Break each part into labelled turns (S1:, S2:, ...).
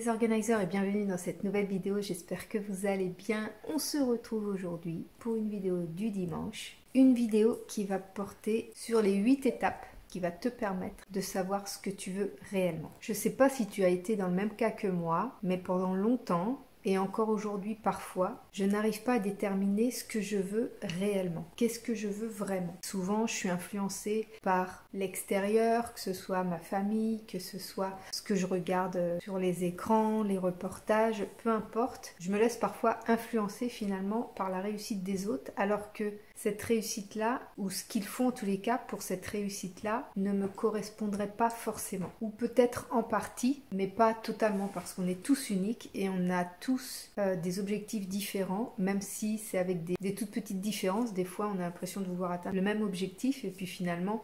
S1: les organisers et bienvenue dans cette nouvelle vidéo, j'espère que vous allez bien. On se retrouve aujourd'hui pour une vidéo du dimanche, une vidéo qui va porter sur les 8 étapes qui va te permettre de savoir ce que tu veux réellement. Je ne sais pas si tu as été dans le même cas que moi, mais pendant longtemps, et encore aujourd'hui parfois, je n'arrive pas à déterminer ce que je veux réellement. Qu'est-ce que je veux vraiment? Souvent, je suis influencée par l'extérieur, que ce soit ma famille, que ce soit ce que je regarde sur les écrans, les reportages, peu importe. Je me laisse parfois influencer finalement par la réussite des autres, alors que cette réussite-là, ou ce qu'ils font en tous les cas pour cette réussite-là, ne me correspondrait pas forcément. Ou peut-être en partie, mais pas totalement, parce qu'on est tous uniques et on a tous des objectifs différents, même si c'est avec des toutes petites différences. Des fois, on a l'impression de vouloir atteindre le même objectif, et puis finalement,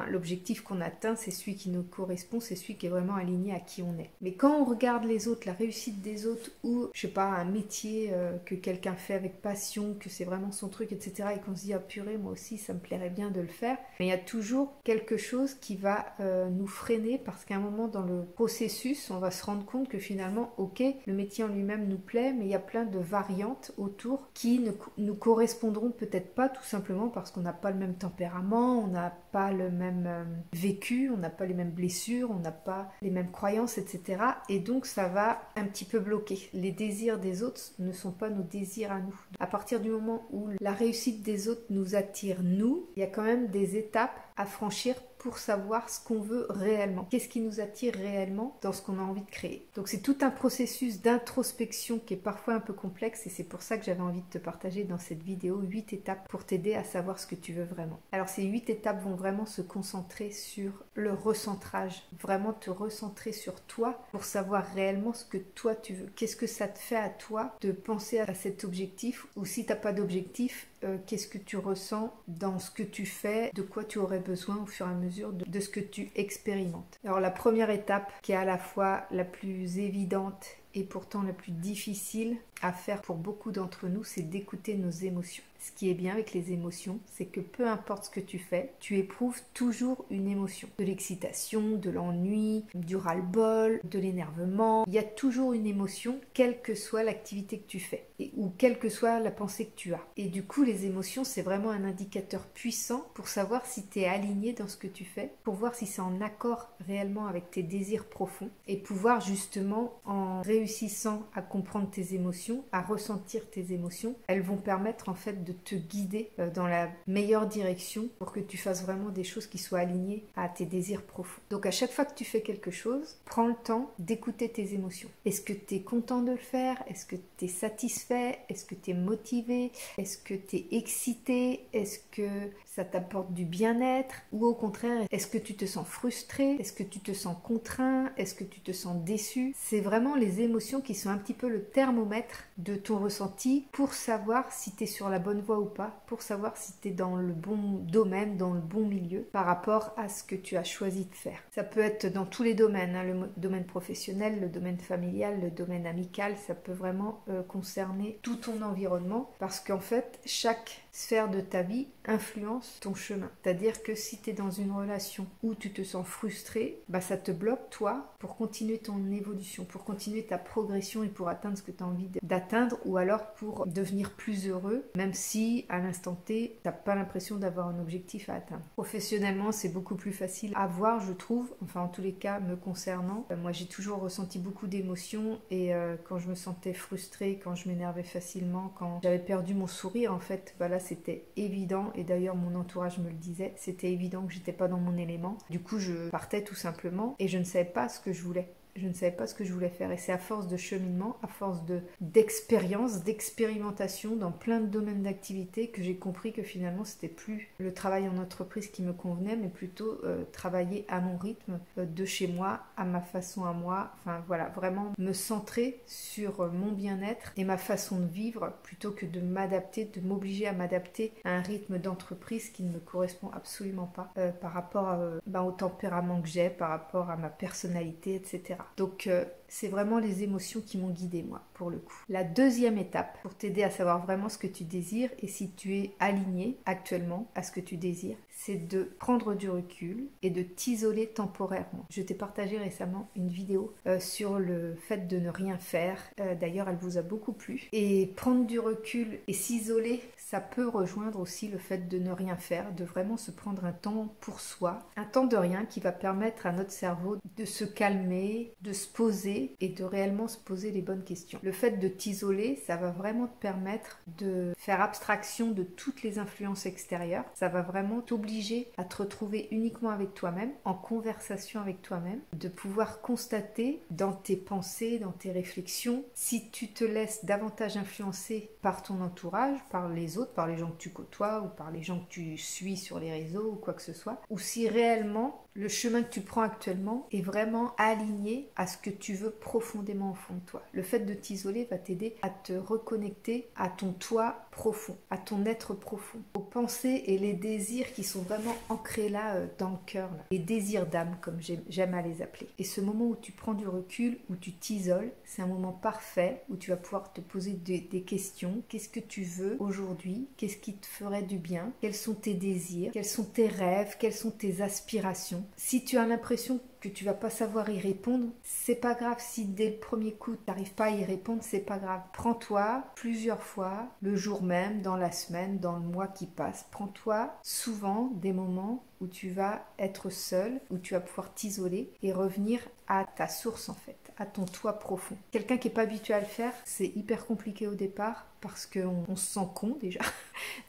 S1: l'objectif qu'on atteint, c'est celui qui nous correspond, c'est celui qui est vraiment aligné à qui on est. Mais quand on regarde les autres, la réussite des autres, ou, je sais pas, un métier que quelqu'un fait avec passion, que c'est vraiment son truc, etc., et qu'on se dit, ah purée, moi aussi, ça me plairait bien de le faire, mais il y a toujours quelque chose qui va nous freiner, parce qu'à un moment dans le processus, on va se rendre compte que finalement, ok, le métier en lui-même nous plaît, mais il y a plein de variantes autour qui ne nous correspondront peut-être pas, tout simplement parce qu'on n'a pas le même tempérament, on n'a pas le même vécu, on n'a pas les mêmes blessures, on n'a pas les mêmes croyances, etc. Et donc ça va un petit peu bloquer. Les désirs des autres ne sont pas nos désirs à nous. À partir du moment où la réussite des autres nous attire nous, il y a quand même des étapes à franchir pour savoir ce qu'on veut réellement. Qu'est-ce qui nous attire réellement dans ce qu'on a envie de créer. Donc c'est tout un processus d'introspection qui est parfois un peu complexe, et c'est pour ça que j'avais envie de te partager dans cette vidéo 8 étapes pour t'aider à savoir ce que tu veux vraiment. Alors ces 8 étapes vont vraiment se concentrer sur le recentrage, vraiment te recentrer sur toi pour savoir réellement ce que toi tu veux. Qu'est-ce que ça te fait à toi de penser à cet objectif, ou si tu n'as pas d'objectif, qu'est-ce que tu ressens dans ce que tu fais, de quoi tu aurais besoin au fur et à mesure de ce que tu expérimentes. Alors la première étape, qui est à la fois la plus évidente et pourtant la plus difficile à faire pour beaucoup d'entre nous, c'est d'écouter nos émotions. Ce qui est bien avec les émotions, c'est que peu importe ce que tu fais, tu éprouves toujours une émotion. De l'excitation, de l'ennui, du ras-le-bol, de l'énervement. Il y a toujours une émotion, quelle que soit l'activité que tu fais, ou quelle que soit la pensée que tu as. Et du coup, les émotions, c'est vraiment un indicateur puissant pour savoir si tu es aligné dans ce que tu fais, pour voir si c'est en accord réellement avec tes désirs profonds, et pouvoir justement, en réussissant à comprendre tes émotions, à ressentir tes émotions, elles vont permettre en fait de te guider dans la meilleure direction pour que tu fasses vraiment des choses qui soient alignées à tes désirs profonds. Donc à chaque fois que tu fais quelque chose, prends le temps d'écouter tes émotions. Est-ce que tu es content de le faire? Est-ce que tu es satisfait? Est-ce que tu es motivé? Est-ce que tu es excité? Est-ce que ça t'apporte du bien-être? Ou au contraire, est-ce que tu te sens frustré? Est-ce que tu te sens contraint? Est-ce que tu te sens déçu? C'est vraiment les émotions qui sont un petit peu le thermomètre de ton ressenti pour savoir si tu es sur la bonne voie ou pas, pour savoir si tu es dans le bon domaine, dans le bon milieu par rapport à ce que tu as choisi de faire. Ça peut être dans tous les domaines, hein, le domaine professionnel, le domaine familial, le domaine amical, ça peut vraiment concerner tout ton environnement, parce qu'en fait, chaque sphère de ta vie influence ton chemin. C'est-à-dire que si tu es dans une relation où tu te sens frustré, ça te bloque toi pour continuer ton évolution, pour continuer ta progression et pour atteindre ce que tu as envie d'atteindre, ou alors pour devenir plus heureux, même si à l'instant T, tu n'as pas l'impression d'avoir un objectif à atteindre. Professionnellement, c'est beaucoup plus facile à voir, je trouve, enfin en tous les cas me concernant. Moi j'ai toujours ressenti beaucoup d'émotions, et quand je me sentais frustrée, quand je m'énervais facilement, quand j'avais perdu mon sourire, en fait, là c'était évident, et d'ailleurs mon entourage me le disait, c'était évident que j'étais pas dans mon élément. Du coup je partais tout simplement, et je ne savais pas ce que je voulais. Je ne savais pas ce que je voulais faire, et c'est à force de cheminement, à force d'expérience, d'expérimentation dans plein de domaines d'activité que j'ai compris que finalement c'était plus le travail en entreprise qui me convenait, mais plutôt travailler à mon rythme, de chez moi, à ma façon à moi, enfin voilà, vraiment me centrer sur mon bien-être et ma façon de vivre, plutôt que de m'adapter, de m'obliger à m'adapter à un rythme d'entreprise qui ne me correspond absolument pas par rapport au tempérament que j'ai, par rapport à ma personnalité, etc. Donc c'est vraiment les émotions qui m'ont guidée moi pour le coup. La deuxième étape pour t'aider à savoir vraiment ce que tu désires et si tu es aligné actuellement à ce que tu désires, c'est de prendre du recul et de t'isoler temporairement. Je t'ai partagé récemment une vidéo sur le fait de ne rien faire. D'ailleurs, elle vous a beaucoup plu. Et prendre du recul et s'isoler, ça peut rejoindre aussi le fait de ne rien faire, de vraiment se prendre un temps pour soi, un temps de rien qui va permettre à notre cerveau de se calmer, de se poser et de réellement se poser les bonnes questions. Le fait de t'isoler, ça va vraiment te permettre de faire abstraction de toutes les influences extérieures. Ça va vraiment t'obliger à te retrouver uniquement avec toi-même, en conversation avec toi-même, de pouvoir constater dans tes pensées, dans tes réflexions, si tu te laisses davantage influencer par ton entourage, par les autres, par les gens que tu côtoies ou par les gens que tu suis sur les réseaux ou quoi que ce soit, ou si réellement le chemin que tu prends actuellement est vraiment aligné à ce que tu veux profondément au fond de toi. Le fait de t'isoler va t'aider à te reconnecter à ton toi profond, à ton être profond, aux pensées et les désirs qui sont vraiment ancrés là dans le cœur, là. Les désirs d'âme comme j'aime à les appeler. Et ce moment où tu prends du recul, où tu t'isoles, c'est un moment parfait où tu vas pouvoir te poser des questions. Qu'est-ce que tu veux aujourd'hui? Qu'est-ce qui te ferait du bien? Quels sont tes désirs? Quels sont tes rêves? Quelles sont tes aspirations? Si tu as l'impression que tu vas pas savoir y répondre, c'est pas grave. Si dès le premier coup tu n'arrives pas à y répondre, c'est pas grave. Prends-toi plusieurs fois, le jour même, dans la semaine, dans le mois qui passe. Prends-toi souvent des moments où tu vas être seul, où tu vas pouvoir t'isoler et revenir à ta source en fait, à ton toi profond. Quelqu'un qui n'est pas habitué à le faire, c'est hyper compliqué au départ parce qu'on se sent con déjà.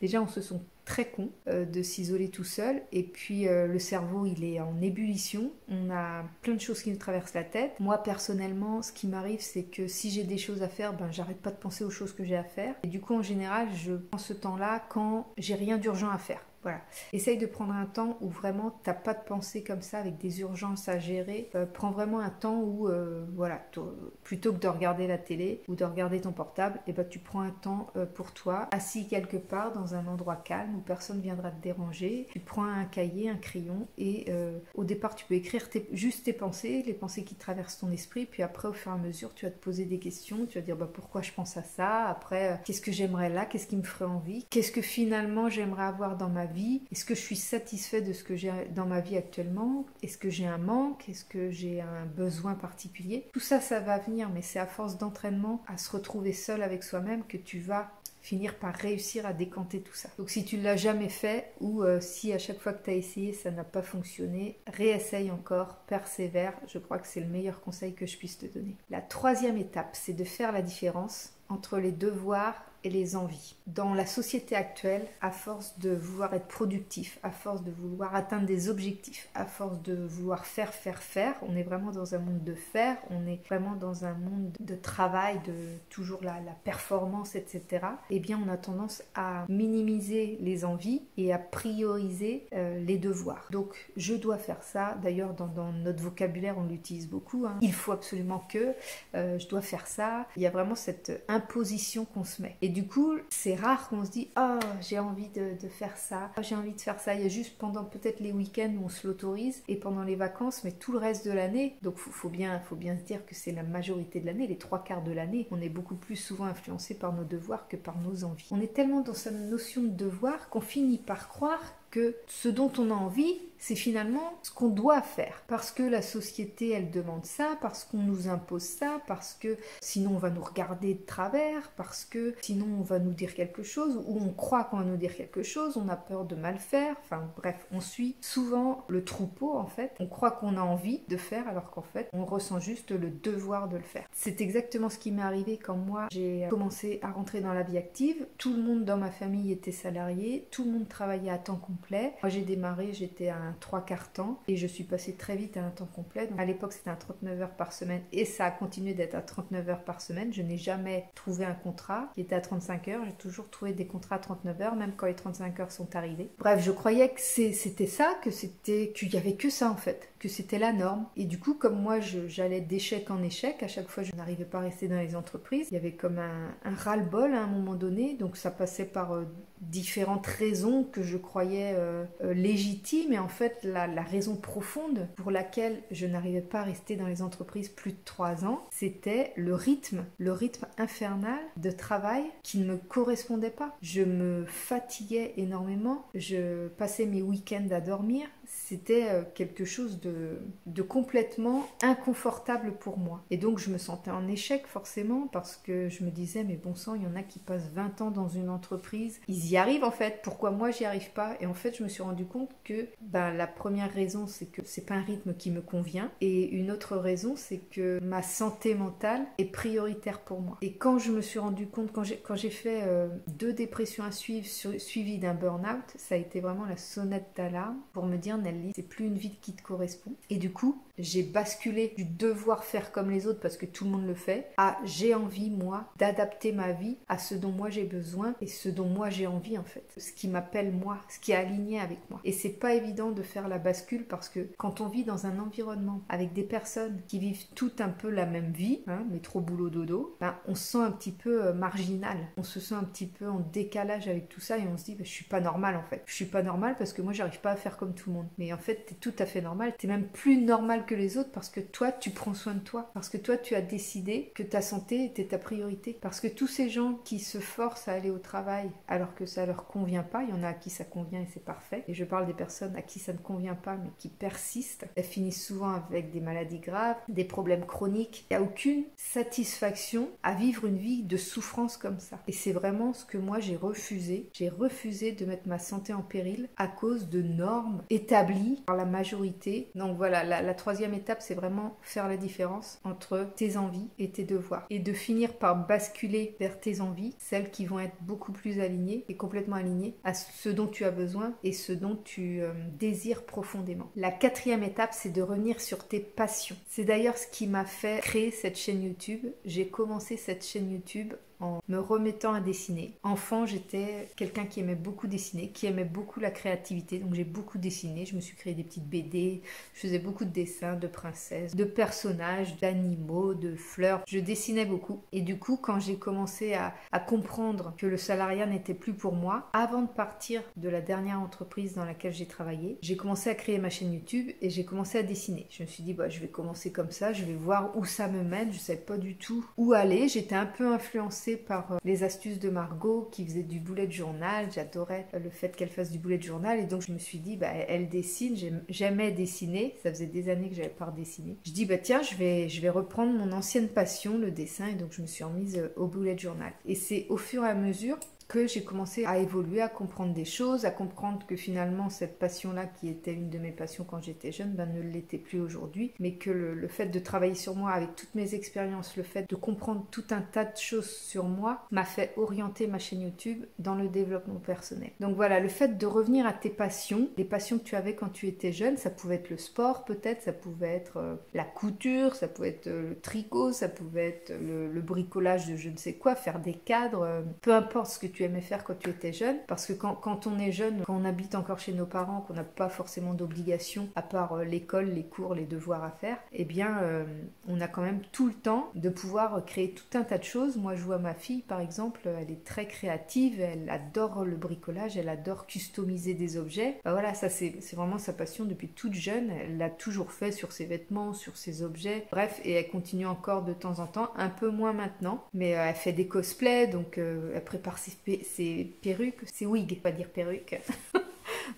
S1: Déjà on se sent très con de s'isoler tout seul et puis le cerveau il est en ébullition, on a plein de choses qui nous traversent la tête. Moi personnellement ce qui m'arrive c'est que si j'ai des choses à faire, ben j'arrête pas de penser aux choses que j'ai à faire et du coup en général je prends ce temps-là quand j'ai rien d'urgent à faire. Voilà. Essaye de prendre un temps où vraiment t'as pas de pensée comme ça avec des urgences à gérer. Prends vraiment un temps où voilà, plutôt que de regarder la télé ou de regarder ton portable, et ben tu prends un temps pour toi, assis quelque part dans un endroit calme où personne viendra te déranger. Tu prends un cahier, un crayon et au départ tu peux écrire juste tes pensées, les pensées qui traversent ton esprit, puis après au fur et à mesure tu vas te poser des questions, tu vas dire bah, pourquoi je pense à ça, après qu'est-ce que j'aimerais là, qu'est-ce qui me ferait envie, qu'est-ce que finalement j'aimerais avoir dans ma vie, est-ce que je suis satisfait de ce que j'ai dans ma vie actuellement, est-ce que j'ai un manque, est-ce que j'ai un besoin particulier, tout ça ça va venir, mais c'est à force d'entraînement à se retrouver seul avec soi-même que tu vas finir par réussir à décanter tout ça. Donc si tu ne l'as jamais fait ou si à chaque fois que tu as essayé ça n'a pas fonctionné, réessaye encore, persévère, je crois que c'est le meilleur conseil que je puisse te donner. La troisième étape, c'est de faire la différence entre les devoirs et les envies. Dans la société actuelle, à force de vouloir être productif, à force de vouloir atteindre des objectifs, à force de vouloir faire, on est vraiment dans un monde de faire, on est vraiment dans un monde de travail, de toujours la performance, etc. Eh bien, on a tendance à minimiser les envies et à prioriser les devoirs. Donc, je dois faire ça. D'ailleurs, dans notre vocabulaire, on l'utilise beaucoup. Hein. Il faut absolument que je dois faire ça. Il y a vraiment cette imposition qu'on se met. Et du coup, c'est rare qu'on se dit « Oh, j'ai envie de faire ça, oh, j'ai envie de faire ça ». Il y a juste pendant peut-être les week-ends où on se l'autorise et pendant les vacances, mais tout le reste de l'année. Donc, faut bien se dire que c'est la majorité de l'année, les 3/4 de l'année. On est beaucoup plus souvent influencé par nos devoirs que par nos envies. On est tellement dans cette notion de devoir qu'on finit par croire que ce dont on a envie, c'est finalement ce qu'on doit faire. Parce que la société, elle demande ça, parce qu'on nous impose ça, parce que sinon on va nous regarder de travers, parce que sinon on va nous dire quelque chose, ou on croit qu'on va nous dire quelque chose, on a peur de mal faire, enfin bref, on suit souvent le troupeau en fait. On croit qu'on a envie de faire alors qu'en fait, on ressent juste le devoir de le faire. C'est exactement ce qui m'est arrivé quand moi j'ai commencé à rentrer dans la vie active. Tout le monde dans ma famille était salarié, tout le monde travaillait à temps complet. Moi j'ai démarré, j'étais à un 3/4 temps et je suis passée très vite à un temps complet. Donc, à l'époque c'était un 39 heures par semaine et ça a continué d'être à 39 heures par semaine. Je n'ai jamais trouvé un contrat qui était à 35 heures. J'ai toujours trouvé des contrats à 39 heures, même quand les 35 heures sont arrivées. Bref, je croyais que c'était ça, qu'il y avait que ça en fait. que c'était la norme. Et du coup, comme moi, j'allais d'échec en échec, à chaque fois, je n'arrivais pas à rester dans les entreprises. Il y avait comme un ras-le-bol à un moment donné. Donc, ça passait par différentes raisons que je croyais légitimes. Et en fait, la raison profonde pour laquelle je n'arrivais pas à rester dans les entreprises plus de 3 ans, c'était le rythme infernal de travail qui ne me correspondait pas. Je me fatiguais énormément. Je passais mes week-ends à dormir. C'était quelque chose de complètement inconfortable pour moi. Et donc, je me sentais en échec forcément parce que je me disais, mais bon sang, il y en a qui passent 20 ans dans une entreprise. Ils y arrivent en fait. Pourquoi moi, j'y arrive pas? Et en fait, je me suis rendu compte que la première raison, c'est que c'est pas un rythme qui me convient. Et une autre raison, c'est que ma santé mentale est prioritaire pour moi. Et quand je me suis rendu compte, quand j'ai fait 2 dépressions à suivre, suivies d'un burn-out, ça a été vraiment la sonnette d'alarme pour me dire, Nelly, c'est plus une vie qui te correspond. Et du coup, j'ai basculé du devoir faire comme les autres parce que tout le monde le fait, à j'ai envie, moi, d'adapter ma vie à ce dont moi j'ai besoin et ce dont moi j'ai envie en fait. Ce qui m'appelle moi, ce qui est aligné avec moi. Et c'est pas évident de faire la bascule parce que quand on vit dans un environnement avec des personnes qui vivent toutes un peu la même vie, métro, boulot, dodo, on se sent un petit peu marginal. On se sent un petit peu en décalage avec tout ça et on se dit, je suis pas normal en fait. Je suis pas normal parce que moi j'arrive pas à faire comme tout le monde. Mais en fait, t'es tout à fait normal. T'es même plus normal que les autres parce que toi, tu prends soin de toi. Parce que toi, tu as décidé que ta santé était ta priorité. Parce que tous ces gens qui se forcent à aller au travail alors que ça leur convient pas, il y en a à qui ça convient et c'est parfait. Et je parle des personnes à qui ça ne convient pas mais qui persistent. Elles finissent souvent avec des maladies graves, des problèmes chroniques. Il n'y a aucune satisfaction à vivre une vie de souffrance comme ça. Et c'est vraiment ce que moi j'ai refusé. J'ai refusé de mettre ma santé en péril à cause de normes établies par la majorité. Donc voilà, la troisième étape, c'est vraiment faire la différence entre tes envies et tes devoirs. Et de finir par basculer vers tes envies, celles qui vont être beaucoup plus alignées et complètement alignées à ce dont tu as besoin et ce dont tu désires profondément. La quatrième étape, c'est de revenir sur tes passions. C'est d'ailleurs ce qui m'a fait créer cette chaîne YouTube. J'ai commencé cette chaîne YouTube en me remettant à dessiner. Enfant, j'étais quelqu'un qui aimait beaucoup dessiner, qui aimait beaucoup la créativité, donc j'ai beaucoup dessiné. Je me suis créé des petites BD, je faisais beaucoup de dessins de princesses, de personnages, d'animaux, de fleurs. Je dessinais beaucoup. Et du coup, quand j'ai commencé à comprendre que le salariat n'était plus pour moi, avant de partir de la dernière entreprise dans laquelle j'ai travaillé, j'ai commencé à créer ma chaîne YouTube et j'ai commencé à dessiner. Je me suis dit, je vais commencer comme ça, je vais voir où ça me mène. Je ne savais pas du tout où aller. J'étais un peu influencée par les astuces de Margot qui faisait du bullet journal. J'adorais le fait qu'elle fasse du bullet journal et donc je me suis dit elle dessine, j'aimais dessiner, ça faisait des années que j'avais pas redessiné. Je dis tiens, je vais reprendre mon ancienne passion, le dessin, et donc je me suis remise au bullet journal. Et c'est au fur et à mesure que j'ai commencé à évoluer, à comprendre des choses, à comprendre que finalement cette passion-là, qui était une de mes passions quand j'étais jeune, ne l'était plus aujourd'hui, mais que le fait de travailler sur moi avec toutes mes expériences, le fait de comprendre tout un tas de choses sur moi, m'a fait orienter ma chaîne YouTube dans le développement personnel. Donc voilà, le fait de revenir à tes passions, les passions que tu avais quand tu étais jeune, ça pouvait être le sport peut-être, ça pouvait être la couture, ça pouvait être le tricot, ça pouvait être le bricolage de je ne sais quoi, faire des cadres, peu importe ce que tu aimais faire quand tu étais jeune, parce que quand on est jeune, quand on habite encore chez nos parents, qu'on n'a pas forcément d'obligations à part l'école, les cours, les devoirs à faire, on a quand même tout le temps de pouvoir créer tout un tas de choses. Moi je vois ma fille par exemple, elle est très créative, elle adore le bricolage, elle adore customiser des objets. Voilà, ça c'est vraiment sa passion depuis toute jeune, elle l'a toujours fait sur ses vêtements, sur ses objets, bref, et elle continue encore de temps en temps, un peu moins maintenant, mais elle fait des cosplays, donc elle prépare ses perruques, ses wigs, pas dire perruques,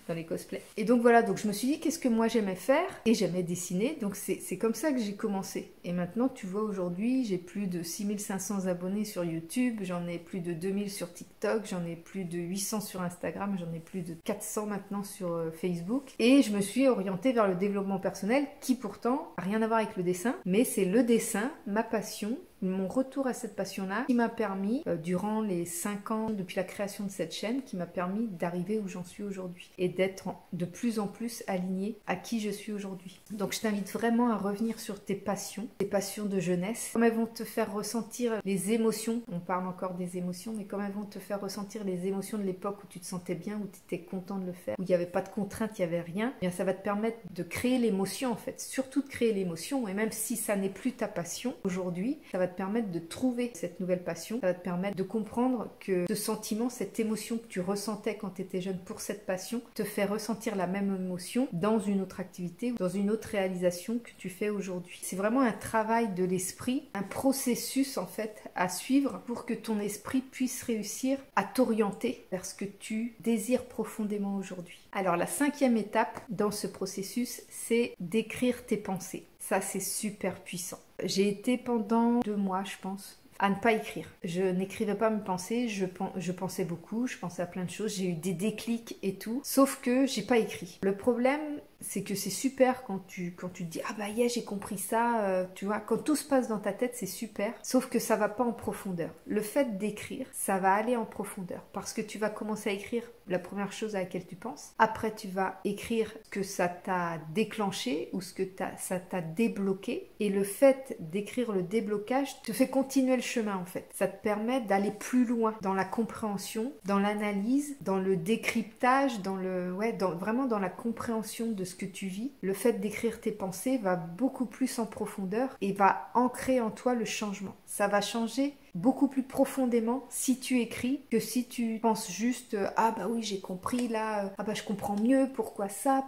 S1: dans les cosplays. Et donc voilà, donc je me suis dit qu'est-ce que moi j'aimais faire, et j'aimais dessiner, donc c'est comme ça que j'ai commencé. Et maintenant tu vois, aujourd'hui j'ai plus de 6500 abonnés sur YouTube, j'en ai plus de 2000 sur TikTok, j'en ai plus de 800 sur Instagram, j'en ai plus de 400 maintenant sur Facebook, et je me suis orientée vers le développement personnel qui pourtant n'a rien à voir avec le dessin, mais c'est le dessin, ma passion, mon retour à cette passion-là qui m'a permis, durant les 5 ans depuis la création de cette chaîne, qui m'a permis d'arriver où j'en suis aujourd'hui et d'être de plus en plus alignée à qui je suis aujourd'hui. Donc je t'invite vraiment à revenir sur tes passions de jeunesse, comme elles vont te faire ressentir les émotions, on parle encore des émotions, mais comme elles vont te faire ressentir les émotions de l'époque où tu te sentais bien, où tu étais content de le faire, où il n'y avait pas de contraintes, il n'y avait rien, eh bien ça va te permettre de créer l'émotion en fait, surtout de créer l'émotion, et même si ça n'est plus ta passion aujourd'hui, ça va te permettre de trouver cette nouvelle passion, ça va te permettre de comprendre que ce sentiment, cette émotion que tu ressentais quand tu étais jeune pour cette passion, te fait ressentir la même émotion dans une autre activité ou dans une autre réalisation que tu fais aujourd'hui. C'est vraiment un travail de l'esprit, un processus en fait à suivre pour que ton esprit puisse réussir à t'orienter vers ce que tu désires profondément aujourd'hui. Alors la 5e étape dans ce processus, c'est d'écrire tes pensées. Ça c'est super puissant. J'ai été pendant 2 mois je pense à ne pas écrire. Je n'écrivais pas mes pensées, je pensais beaucoup, je pensais à plein de choses, j'ai eu des déclics et tout, sauf que j'ai pas écrit. Le problème, c'est que c'est super quand tu te dis « Ah bah yeah, j'ai compris ça », tu vois, quand tout se passe dans ta tête, c'est super, sauf que ça va pas en profondeur. Le fait d'écrire, ça va aller en profondeur, parce que tu vas commencer à écrire la première chose à laquelle tu penses, après tu vas écrire ce que ça t'a déclenché ou ce que ça t'a débloqué, et le fait d'écrire le déblocage te fait continuer le chemin en fait. Ça te permet d'aller plus loin dans la compréhension, dans l'analyse, dans le décryptage, vraiment dans la compréhension de ce que tu vis. Le fait d'écrire tes pensées va beaucoup plus en profondeur et va ancrer en toi le changement. Ça va changer beaucoup plus profondément si tu écris que si tu penses juste ah bah oui j'ai compris là, ah bah je comprends mieux pourquoi ça,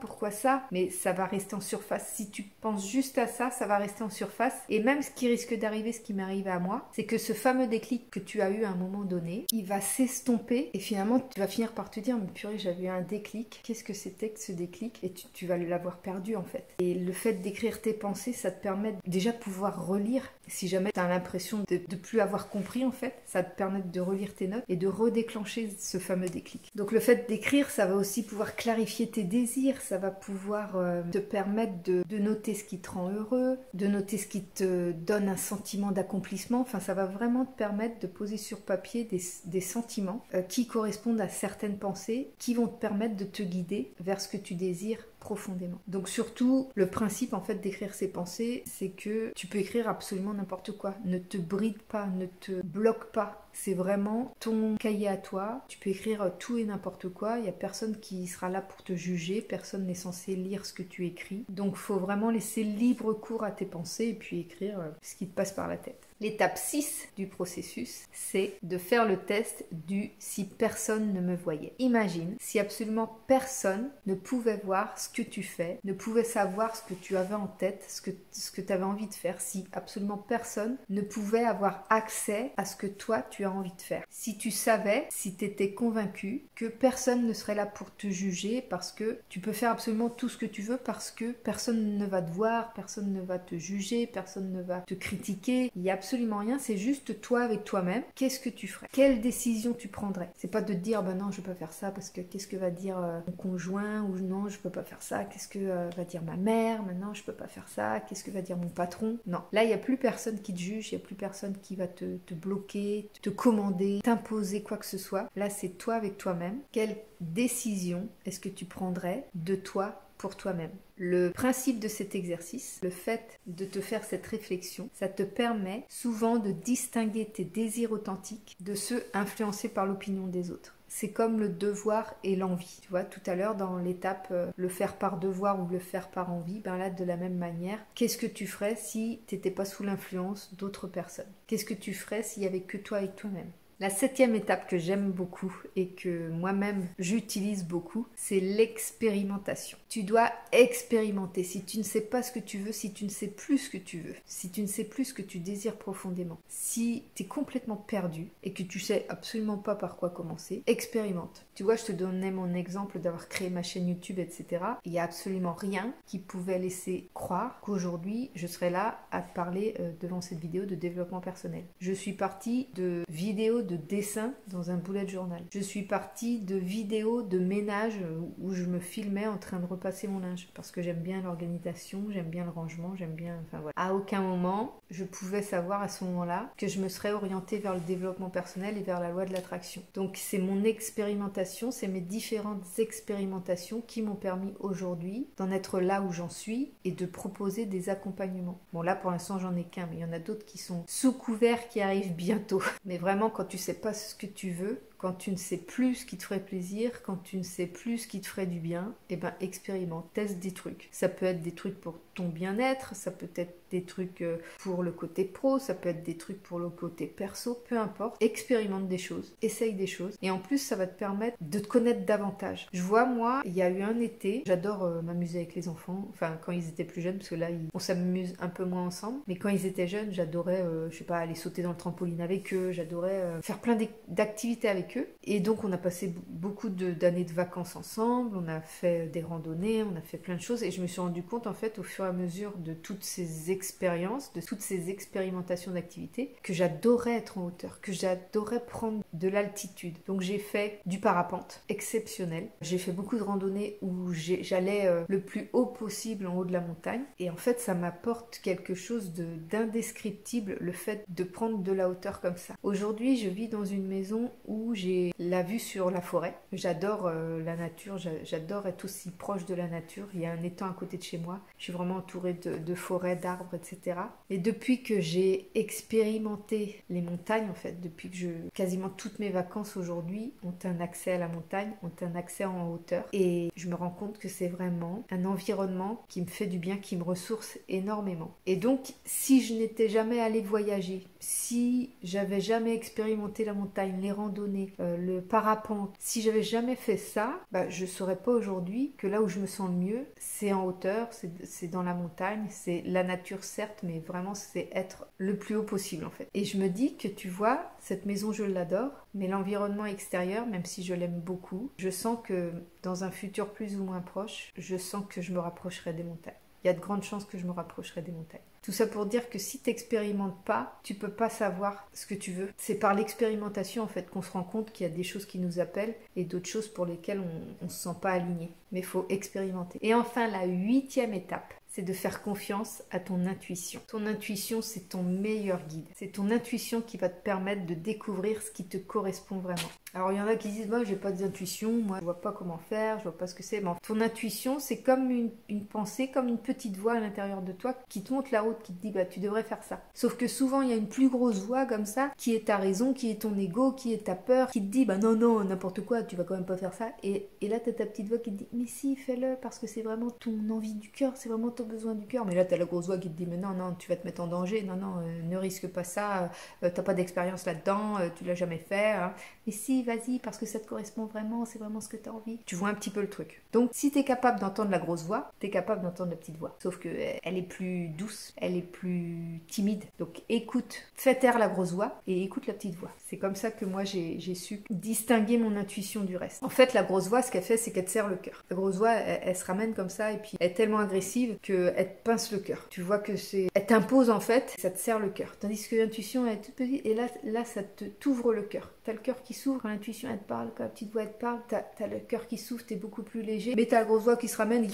S1: mais ça va rester en surface. Si tu penses juste à ça, ça va rester en surface, et même ce qui risque d'arriver, ce qui m'est arrivé à moi, c'est que ce fameux déclic que tu as eu à un moment donné, il va s'estomper et finalement tu vas finir par te dire mais purée j'avais eu un déclic, qu'est-ce que c'était que ce déclic, et tu vas l'avoir perdu en fait. Et le fait d'écrire tes pensées, ça te permet déjà de pouvoir relire, si jamais tu as l'impression de plus avoir compris en fait, ça te permet de relire tes notes et de redéclencher ce fameux déclic. Donc le fait d'écrire, ça va aussi pouvoir clarifier tes désirs, ça va pouvoir te permettre de noter ce qui te rend heureux, de noter ce qui te donne un sentiment d'accomplissement, enfin ça va vraiment te permettre de poser sur papier des sentiments qui correspondent à certaines pensées, qui vont te permettre de te guider vers ce que tu désires profondément. Donc surtout, le principe en fait d'écrire ses pensées, c'est que tu peux écrire absolument n'importe quoi. Ne te bride pas, ne te bloque pas. C'est vraiment ton cahier à toi. Tu peux écrire tout et n'importe quoi. Il n'y a personne qui sera là pour te juger. Personne n'est censé lire ce que tu écris. Donc faut vraiment laisser libre cours à tes pensées et puis écrire ce qui te passe par la tête. L'étape 6 du processus, c'est de faire le test du si personne ne me voyait. Imagine si absolument personne ne pouvait voir ce que tu fais, ne pouvait savoir ce que tu avais en tête, ce que tu avais envie de faire, si absolument personne ne pouvait avoir accès à ce que toi tu as envie de faire. Si tu savais, si tu étais convaincu que personne ne serait là pour te juger parce que tu peux faire absolument tout ce que tu veux parce que personne ne va te voir, personne ne va te juger, personne ne va te critiquer, il y a absolument rien, c'est juste toi avec toi-même. Qu'est-ce que tu ferais? Quelle décision tu prendrais? C'est pas de te dire bah non je peux pas faire ça parce que qu'est-ce que va dire mon conjoint, ou non je peux pas faire ça, qu'est-ce que va dire ma mère, maintenant je peux pas faire ça, qu'est-ce que va dire mon patron. Non, là il y a plus personne qui te juge, il y a plus personne qui va te bloquer, te commander, t'imposer quoi que ce soit. Là c'est toi avec toi-même. Quelle décision est-ce que tu prendrais de toi pour toi-même? Le principe de cet exercice, le fait de te faire cette réflexion, ça te permet souvent de distinguer tes désirs authentiques de ceux influencés par l'opinion des autres. C'est comme le devoir et l'envie. Tu vois, tout à l'heure dans l'étape le faire par devoir ou le faire par envie, ben là de la même manière, qu'est-ce que tu ferais si tu n'étais pas sous l'influence d'autres personnes? Qu'est-ce que tu ferais s'il n'y avait que toi avec toi-même? La 7e étape que j'aime beaucoup et que moi-même j'utilise beaucoup, c'est l'expérimentation. Tu dois expérimenter. Si tu ne sais pas ce que tu veux, si tu ne sais plus ce que tu veux, si tu ne sais plus ce que tu désires profondément, si tu es complètement perdu et que tu sais absolument pas par quoi commencer, expérimente. Tu vois, je te donnais mon exemple d'avoir créé ma chaîne YouTube, etc. Il n'y a absolument rien qui pouvait laisser croire qu'aujourd'hui je serais là à te parler devant cette vidéo de développement personnel. Je suis partie de vidéos de dessin dans un bullet journal. Je suis partie de vidéos de ménage où je me filmais en train de repasser mon linge parce que j'aime bien l'organisation, j'aime bien le rangement, j'aime bien... Enfin voilà. À aucun moment, je pouvais savoir à ce moment-là que je me serais orientée vers le développement personnel et vers la loi de l'attraction. Donc c'est mon expérimentation, c'est mes différentes expérimentations qui m'ont permis aujourd'hui d'en être là où j'en suis et de proposer des accompagnements. Bon là pour l'instant j'en ai qu'un, mais il y en a d'autres qui sont sous couvert qui arrivent bientôt. Mais vraiment quand tu sais pas ce que tu veux, quand tu ne sais plus ce qui te ferait plaisir, quand tu ne sais plus ce qui te ferait du bien, eh ben expérimente, teste des trucs. Ça peut être des trucs pour ton bien-être, ça peut être des trucs pour le côté pro, ça peut être des trucs pour le côté perso, peu importe. Expérimente des choses, essaye des choses et en plus ça va te permettre de te connaître davantage. Je vois moi, il y a eu un été, j'adore m'amuser avec les enfants, enfin quand ils étaient plus jeunes parce que là on s'amuse un peu moins ensemble, mais quand ils étaient jeunes j'adorais, je sais pas, aller sauter dans le trampoline avec eux, j'adorais faire plein d'activités avec eux et donc on a passé beaucoup d'années de vacances ensemble, on a fait des randonnées, on a fait plein de choses et je me suis rendu compte en fait au fur et à mesure de toutes ces expériences, de toutes ces expérimentations d'activités que j'adorais être en hauteur, que j'adorais prendre de l'altitude. Donc j'ai fait du parapente exceptionnel, j'ai fait beaucoup de randonnées où j'allais le plus haut possible en haut de la montagne et en fait ça m'apporte quelque chose d'indescriptible le fait de prendre de la hauteur comme ça. Aujourd'hui je vis dans une maison où j'ai la vue sur la forêt, j'adore la nature, j'adore être aussi proche de la nature, il y a un étang à côté de chez moi, je suis vraiment entourée de forêts, d'arbres, etc. Et depuis que j'ai expérimenté les montagnes, en fait, depuis que quasiment toutes mes vacances aujourd'hui ont un accès à la montagne, ont un accès en hauteur. Et je me rends compte que c'est vraiment un environnement qui me fait du bien, qui me ressource énormément. Et donc, si je n'étais jamais allée voyager, si j'avais jamais expérimenté la montagne, les randonnées, le parapente, si j'avais jamais fait ça, bah, je saurais pas aujourd'hui que là où je me sens le mieux, c'est en hauteur, c'est dans la montagne, c'est la nature certes, mais vraiment c'est être le plus haut possible en fait. Et je me dis que tu vois, cette maison je l'adore, mais l'environnement extérieur, même si je l'aime beaucoup, je sens que dans un futur plus ou moins proche, je sens que je me rapprocherai des montagnes. Il y a de grandes chances que je me rapprocherai des montagnes. Tout ça pour dire que si tu n'expérimentes pas, tu peux pas savoir ce que tu veux. C'est par l'expérimentation en fait qu'on se rend compte qu'il y a des choses qui nous appellent et d'autres choses pour lesquelles on ne se sent pas aligné. Mais il faut expérimenter. Et enfin, la 8e étape, c'est de faire confiance à ton intuition. Ton intuition, c'est ton meilleur guide. C'est ton intuition qui va te permettre de découvrir ce qui te correspond vraiment. Alors, il y en a qui disent, moi, j'ai pas d'intuition, moi, je vois pas comment faire, je vois pas ce que c'est. Bon, ton intuition, c'est comme une pensée, comme une petite voix à l'intérieur de toi qui te montre la route, qui te dit, bah, tu devrais faire ça. Sauf que souvent, il y a une plus grosse voix comme ça, qui est ta raison, qui est ton ego, qui est ta peur, qui te dit, bah non, non, n'importe quoi, tu vas quand même pas faire ça. Et là, t'as ta petite voix qui te dit, mais si, fais-le, parce que c'est vraiment ton envie du cœur, c'est vraiment ton besoin du cœur. Mais là, t'as la grosse voix qui te dit, mais non, non, tu vas te mettre en danger, non, non, ne risque pas ça, t'as pas d'expérience là-dedans, tu l'as jamais fait. Hein. Mais si, vas-y, parce que ça te correspond vraiment, c'est vraiment ce que t'as envie. Tu vois un petit peu le truc. Donc, si t'es capable d'entendre la grosse voix, t'es capable d'entendre la petite voix. Sauf que elle est plus douce, elle est plus timide. Donc, écoute, fais taire la grosse voix et écoute la petite voix. C'est comme ça que moi, j'ai su distinguer mon intuition du reste. En fait, la grosse voix, ce qu'elle fait, c'est qu'elle te serre le cœur. La grosse voix, elle se ramène comme ça et puis elle est tellement agressive qu'elle te pince le cœur. Tu vois que c'est... Elle t'impose en fait, ça te serre le cœur. Tandis que l'intuition, elle est toute petite et là ça t'ouvre le cœur. T'as le cœur qui s'ouvre, quand l'intuition elle te parle, quand la petite voix elle te parle, t'as le cœur qui s'ouvre, t'es beaucoup plus léger. Mais t'as la grosse voix qui se ramène,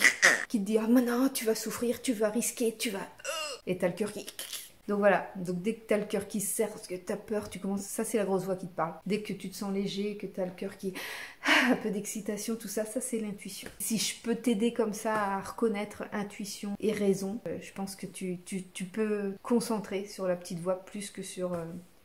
S1: qui te dit ah mais non, tu vas souffrir, tu vas risquer, tu vas... Et t'as le cœur qui... Donc voilà, donc dès que tu as le cœur qui se serre, parce que tu as peur, tu commences, ça c'est la grosse voix qui te parle. Dès que tu te sens léger, que tu as le cœur qui... un peu d'excitation, tout ça, ça c'est l'intuition. Si je peux t'aider comme ça à reconnaître intuition et raison, je pense que tu peux concentrer sur la petite voix plus que sur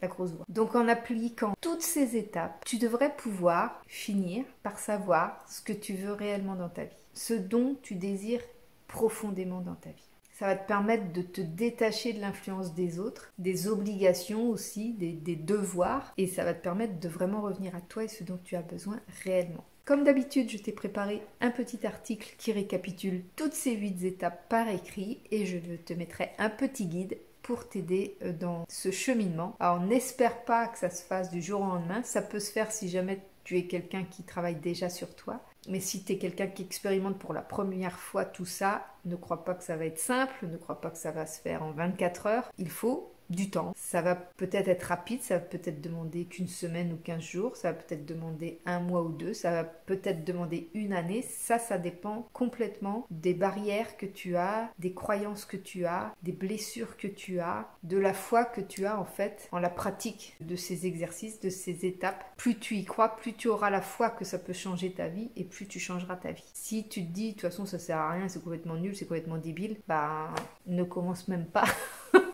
S1: la grosse voix. Donc en appliquant toutes ces étapes, tu devrais pouvoir finir par savoir ce que tu veux réellement dans ta vie. Ce dont tu désires profondément dans ta vie. Ça va te permettre de te détacher de l'influence des autres, des obligations aussi, des devoirs, et ça va te permettre de vraiment revenir à toi et ce dont tu as besoin réellement. Comme d'habitude, je t'ai préparé un petit article qui récapitule toutes ces 8 étapes par écrit et je te mettrai un petit guide pour t'aider dans ce cheminement. Alors n'espère pas que ça se fasse du jour au lendemain, ça peut se faire si jamais tu es quelqu'un qui travaille déjà sur toi. Mais si tu es quelqu'un qui expérimente pour la première fois tout ça, ne crois pas que ça va être simple, ne crois pas que ça va se faire en 24 heures. Il faut du temps. Ça va peut-être être rapide, ça va peut-être demander qu'une semaine ou 15 jours, ça va peut-être demander un mois ou deux, ça va peut-être demander une année. Ça dépend complètement des barrières que tu as, des croyances que tu as, des blessures que tu as, de la foi que tu as en fait en la pratique de ces exercices, de ces étapes. Plus tu y crois, plus tu auras la foi que ça peut changer ta vie et plus tu changeras ta vie. Si tu te dis de toute façon ça sert à rien, c'est complètement nul, c'est complètement débile, bah ne commence même pas.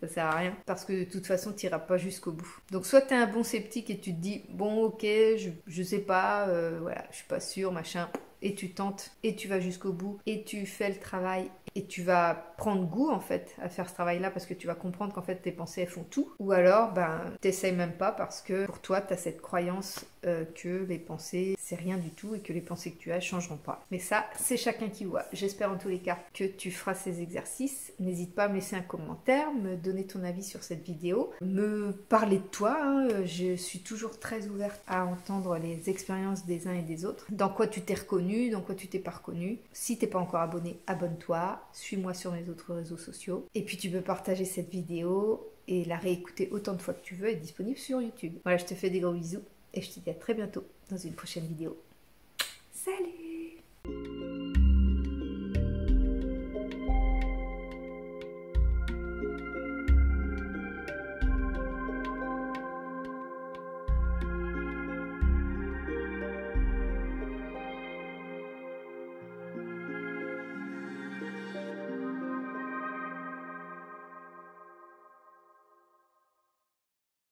S1: Ça sert à rien parce que de toute façon tu n'iras pas jusqu'au bout. Donc soit tu es un bon sceptique et tu te dis bon ok je sais pas, voilà, je suis pas sûre, machin, et tu tentes et tu vas jusqu'au bout et tu fais le travail et tu vas prendre goût en fait à faire ce travail là parce que tu vas comprendre qu'en fait tes pensées elles font tout. Ou alors t'essayes même pas parce que pour toi tu as cette croyance que les pensées c'est rien du tout et que les pensées que tu as changeront pas. Mais ça c'est chacun qui voit. J'espère en tous les cas que tu feras ces exercices. N'hésite pas à me laisser un commentaire, me donner ton avis sur cette vidéo, me parler de toi, hein. Je suis toujours très ouverte à entendre les expériences des uns et des autres. Dans quoi tu t'es reconnu, dans quoi tu t'es pas reconnu. Si t'es pas encore abonné, abonne-toi, suis-moi sur mes autres réseaux sociaux. Et puis tu peux partager cette vidéo et la réécouter autant de fois que tu veux, elle est disponible sur YouTube. Voilà, je te fais des gros bisous et je te dis à très bientôt dans une prochaine vidéo. Salut!